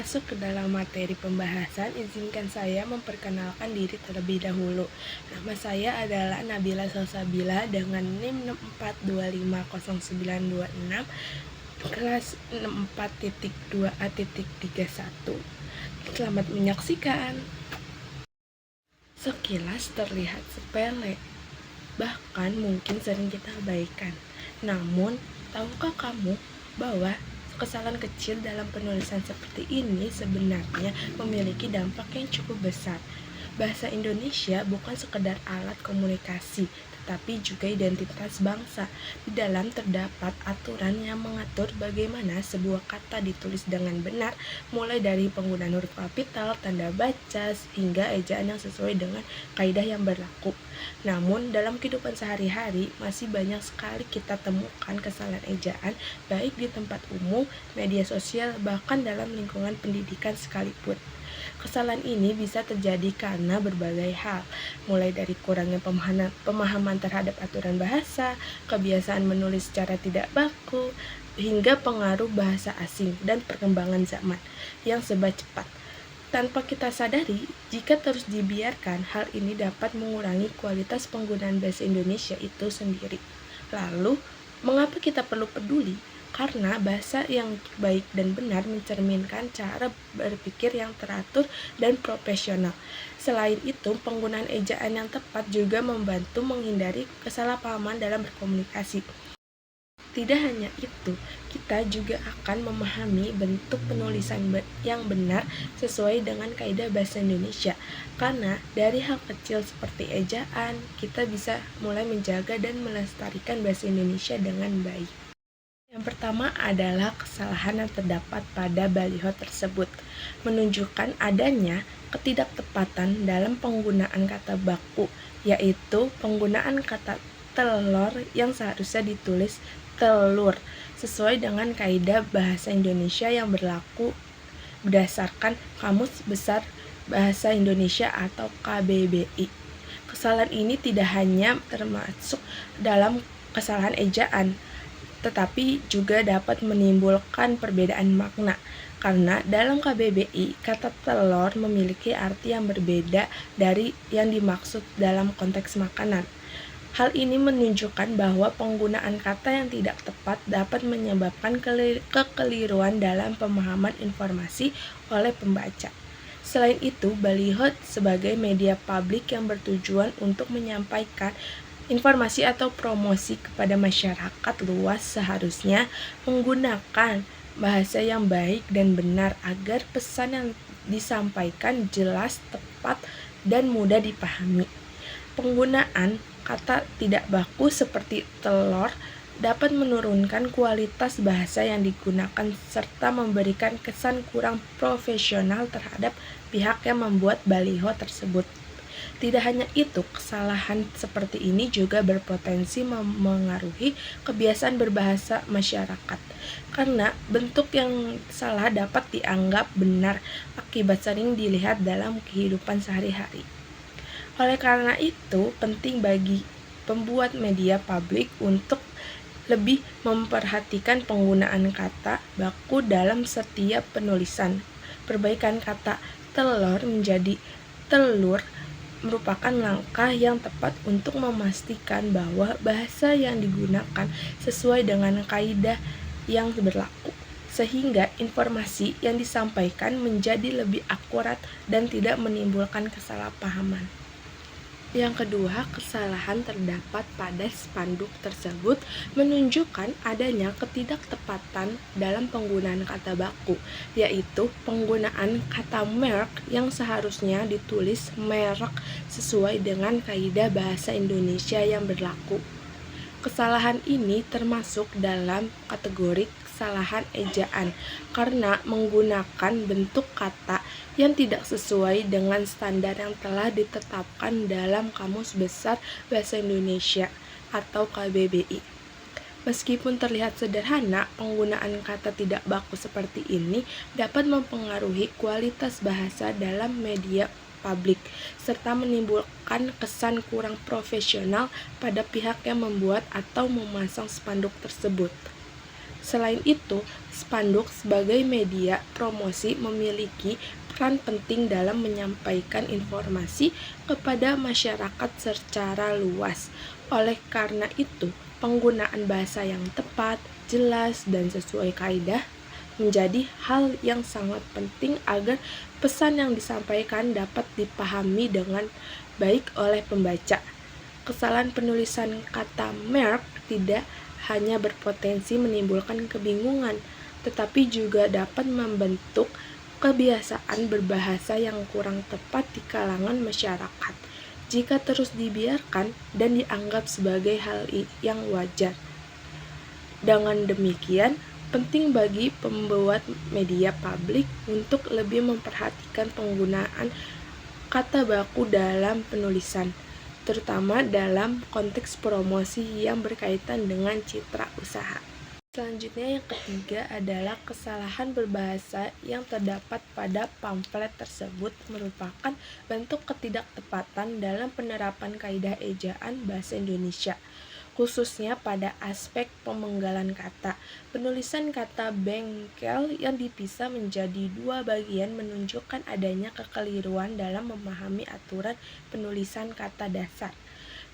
masuk ke dalam materi pembahasan, izinkan saya memperkenalkan diri terlebih dahulu. Nama saya adalah Nabila Salsabila dengan NIM 6425096, kelas 64.2A.31. Selamat menyaksikan. Sekilas terlihat sepele, bahkan mungkin sering kita abaikan. Namun, tahukah kamu bahwa kesalahan kecil dalam penulisan seperti ini sebenarnya memiliki dampak yang cukup besar? Bahasa Indonesia bukan sekedar alat komunikasi, tetapi juga identitas bangsa. Di dalam terdapat aturan yang mengatur bagaimana sebuah kata ditulis dengan benar, mulai dari penggunaan huruf kapital, tanda baca, hingga ejaan yang sesuai dengan kaidah yang berlaku. Namun, dalam kehidupan sehari-hari, masih banyak sekali kita temukan kesalahan ejaan, baik di tempat umum, media sosial, bahkan dalam lingkungan pendidikan sekalipun. Kesalahan ini bisa terjadi karena berbagai hal, mulai dari kurangnya pemahaman terhadap aturan bahasa, kebiasaan menulis secara tidak baku, hingga pengaruh bahasa asing dan perkembangan zaman yang serba cepat. Tanpa kita sadari, jika terus dibiarkan, hal ini dapat mengurangi kualitas penggunaan bahasa Indonesia itu sendiri. Lalu, mengapa kita perlu peduli? Karena bahasa yang baik dan benar mencerminkan cara berpikir yang teratur dan profesional. Selain itu, penggunaan ejaan yang tepat juga membantu menghindari kesalahpahaman dalam berkomunikasi. Tidak hanya itu, kita juga akan memahami bentuk penulisan yang benar sesuai dengan kaidah bahasa Indonesia. Karena dari hal kecil seperti ejaan, kita bisa mulai menjaga dan melestarikan bahasa Indonesia dengan baik. Yang pertama adalah kesalahan yang terdapat pada baliho tersebut, menunjukkan adanya ketidaktepatan dalam penggunaan kata baku, yaitu penggunaan kata telur yang seharusnya ditulis telur, sesuai dengan kaidah bahasa Indonesia yang berlaku berdasarkan Kamus Besar Bahasa Indonesia atau KBBI. Kesalahan ini tidak hanya termasuk dalam kesalahan ejaan, tetapi juga dapat menimbulkan perbedaan makna. Karena dalam KBBI, kata telur memiliki arti yang berbeda dari yang dimaksud dalam konteks makanan. Hal ini menunjukkan bahwa penggunaan kata yang tidak tepat dapat menyebabkan kekeliruan dalam pemahaman informasi oleh pembaca. Selain itu, baliho sebagai media publik yang bertujuan untuk menyampaikan informasi atau promosi kepada masyarakat luas seharusnya menggunakan bahasa yang baik dan benar agar pesan yang disampaikan jelas, tepat, dan mudah dipahami. Penggunaan kata tidak baku seperti telur dapat menurunkan kualitas bahasa yang digunakan serta memberikan kesan kurang profesional terhadap pihak yang membuat baliho tersebut. Tidak hanya itu, kesalahan seperti ini juga berpotensi memengaruhi kebiasaan berbahasa masyarakat. Karena bentuk yang salah dapat dianggap benar akibat sering dilihat dalam kehidupan sehari-hari. Oleh karena itu, penting bagi pembuat media publik untuk lebih memperhatikan penggunaan kata baku dalam setiap penulisan. Perbaikan kata telur menjadi telur merupakan langkah yang tepat untuk memastikan bahwa bahasa yang digunakan sesuai dengan kaidah yang berlaku, sehingga informasi yang disampaikan menjadi lebih akurat dan tidak menimbulkan kesalahpahaman. Yang kedua, kesalahan terdapat pada spanduk tersebut menunjukkan adanya ketidaktepatan dalam penggunaan kata baku, yaitu penggunaan kata merek yang seharusnya ditulis merek sesuai dengan kaidah bahasa Indonesia yang berlaku. Kesalahan ini termasuk dalam kategori kesalahan ejaan karena menggunakan bentuk kata yang tidak sesuai dengan standar yang telah ditetapkan dalam Kamus Besar Bahasa Indonesia atau KBBI. Meskipun terlihat sederhana, penggunaan kata tidak baku seperti ini dapat mempengaruhi kualitas bahasa dalam media publik, serta menimbulkan kesan kurang profesional pada pihak yang membuat atau memasang spanduk tersebut. Selain itu, spanduk sebagai media promosi memiliki peran penting dalam menyampaikan informasi kepada masyarakat secara luas. Oleh karena itu, penggunaan bahasa yang tepat, jelas, dan sesuai kaidah menjadi hal yang sangat penting agar pesan yang disampaikan dapat dipahami dengan baik oleh pembaca. Kesalahan penulisan kata merk tidak hanya berpotensi menimbulkan kebingungan, tetapi juga dapat membentuk kebiasaan berbahasa yang kurang tepat di kalangan masyarakat jika terus dibiarkan dan dianggap sebagai hal yang wajar. Dengan demikian, penting bagi pembuat media publik untuk lebih memperhatikan penggunaan kata baku dalam penulisan, terutama dalam konteks promosi yang berkaitan dengan citra usaha. Selanjutnya yang ketiga adalah kesalahan berbahasa yang terdapat pada pamflet tersebut merupakan bentuk ketidaktepatan dalam penerapan kaidah ejaan bahasa Indonesia, khususnya pada aspek pemenggalan kata. Penulisan kata bengkel yang dipisah menjadi dua bagian menunjukkan adanya kekeliruan dalam memahami aturan penulisan kata dasar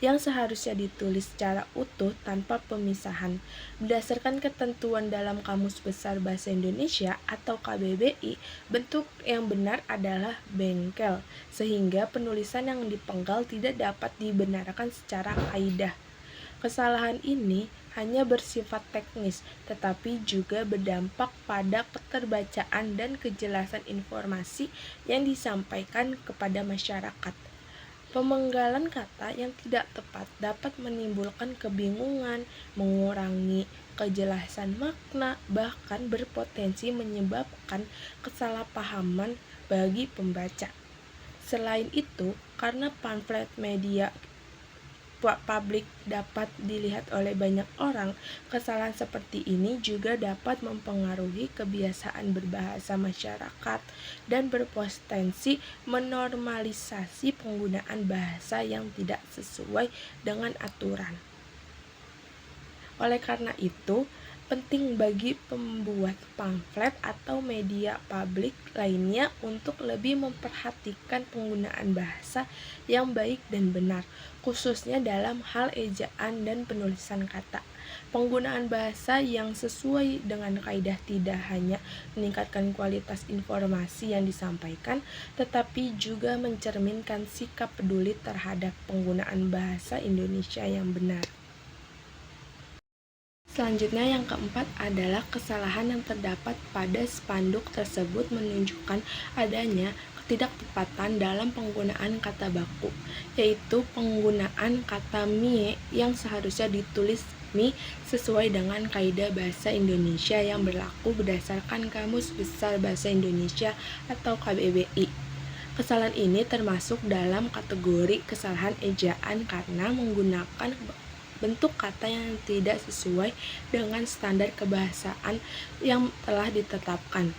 yang seharusnya ditulis secara utuh tanpa pemisahan. Berdasarkan ketentuan dalam Kamus Besar Bahasa Indonesia atau KBBI, bentuk yang benar adalah bengkel, sehingga penulisan yang dipenggal tidak dapat dibenarkan secara kaidah. Kesalahan ini hanya bersifat teknis, tetapi juga berdampak pada keterbacaan dan kejelasan informasi yang disampaikan kepada masyarakat. Pemenggalan kata yang tidak tepat dapat menimbulkan kebingungan, mengurangi kejelasan makna, bahkan berpotensi menyebabkan kesalahpahaman bagi pembaca. Selain itu, karena pamflet media publik dapat dilihat oleh banyak orang, kesalahan seperti ini juga dapat mempengaruhi kebiasaan berbahasa masyarakat dan berpotensi menormalisasi penggunaan bahasa yang tidak sesuai dengan aturan. Oleh karena itu, penting bagi pembuat pamflet atau media publik lainnya untuk lebih memperhatikan penggunaan bahasa yang baik dan benar, khususnya dalam hal ejaan dan penulisan kata. Penggunaan bahasa yang sesuai dengan kaidah tidak hanya meningkatkan kualitas informasi yang disampaikan, tetapi juga mencerminkan sikap peduli terhadap penggunaan bahasa Indonesia yang benar. Selanjutnya yang keempat adalah kesalahan yang terdapat pada spanduk tersebut menunjukkan adanya ketidaktepatan dalam penggunaan kata baku, yaitu penggunaan kata mie yang seharusnya ditulis mi sesuai dengan kaidah bahasa Indonesia yang berlaku berdasarkan Kamus Besar Bahasa Indonesia atau KBBI. Kesalahan ini termasuk dalam kategori kesalahan ejaan karena menggunakan bentuk kata yang tidak sesuai dengan standar kebahasaan yang telah ditetapkan.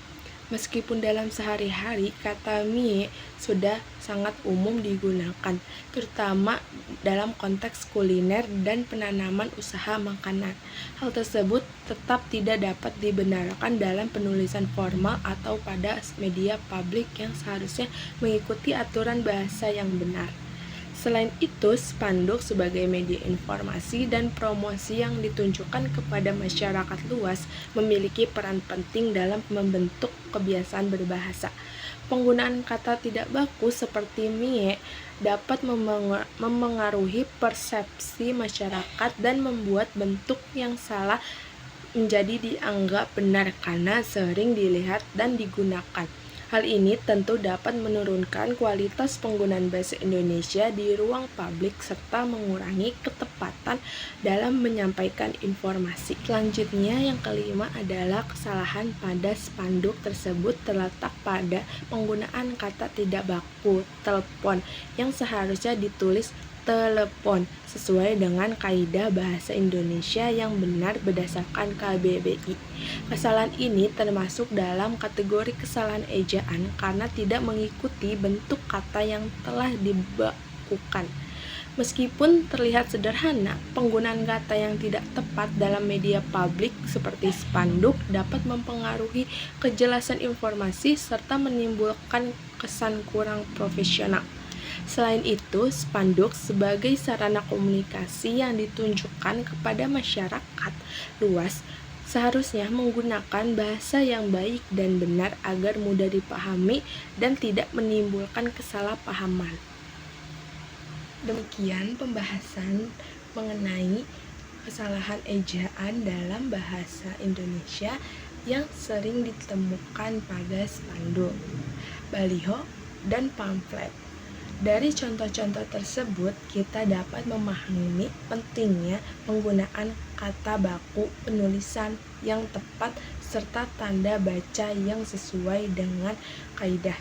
Meskipun dalam sehari-hari kata mie sudah sangat umum digunakan, terutama dalam konteks kuliner dan penanaman usaha makanan. Hal tersebut tetap tidak dapat dibenarkan dalam penulisan formal atau pada media publik yang seharusnya mengikuti aturan bahasa yang benar. Selain itu, spanduk sebagai media informasi dan promosi yang ditunjukkan kepada masyarakat luas memiliki peran penting dalam membentuk kebiasaan berbahasa. Penggunaan kata tidak baku seperti mie dapat memengaruhi persepsi masyarakat dan membuat bentuk yang salah menjadi dianggap benar karena sering dilihat dan digunakan. Hal ini tentu dapat menurunkan kualitas penggunaan bahasa Indonesia di ruang publik serta mengurangi ketepatan dalam menyampaikan informasi. Selanjutnya yang kelima adalah kesalahan pada spanduk tersebut terletak pada penggunaan kata tidak baku telepon yang seharusnya ditulis telepon sesuai dengan kaidah bahasa Indonesia yang benar berdasarkan KBBI. Kesalahan ini termasuk dalam kategori kesalahan ejaan karena tidak mengikuti bentuk kata yang telah dibakukan. Meskipun terlihat sederhana, penggunaan kata yang tidak tepat dalam media publik seperti spanduk dapat mempengaruhi kejelasan informasi serta menimbulkan kesan kurang profesional. Selain itu, spanduk sebagai sarana komunikasi yang ditunjukkan kepada masyarakat luas seharusnya menggunakan bahasa yang baik dan benar agar mudah dipahami dan tidak menimbulkan kesalahpahaman. Demikian pembahasan mengenai kesalahan ejaan dalam bahasa Indonesia yang sering ditemukan pada spanduk, baliho, dan pamflet. Dari contoh-contoh tersebut, kita dapat memahami pentingnya penggunaan kata baku penulisan yang tepat serta tanda baca yang sesuai dengan kaidah.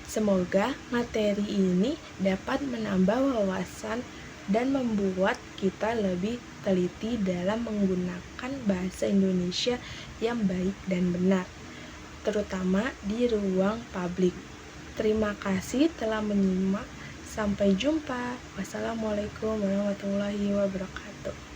Semoga materi ini dapat menambah wawasan dan membuat kita lebih teliti dalam menggunakan bahasa Indonesia yang baik dan benar, terutama di ruang publik. Terima kasih telah menyimak. Sampai jumpa. Wassalamualaikum warahmatullahi wabarakatuh.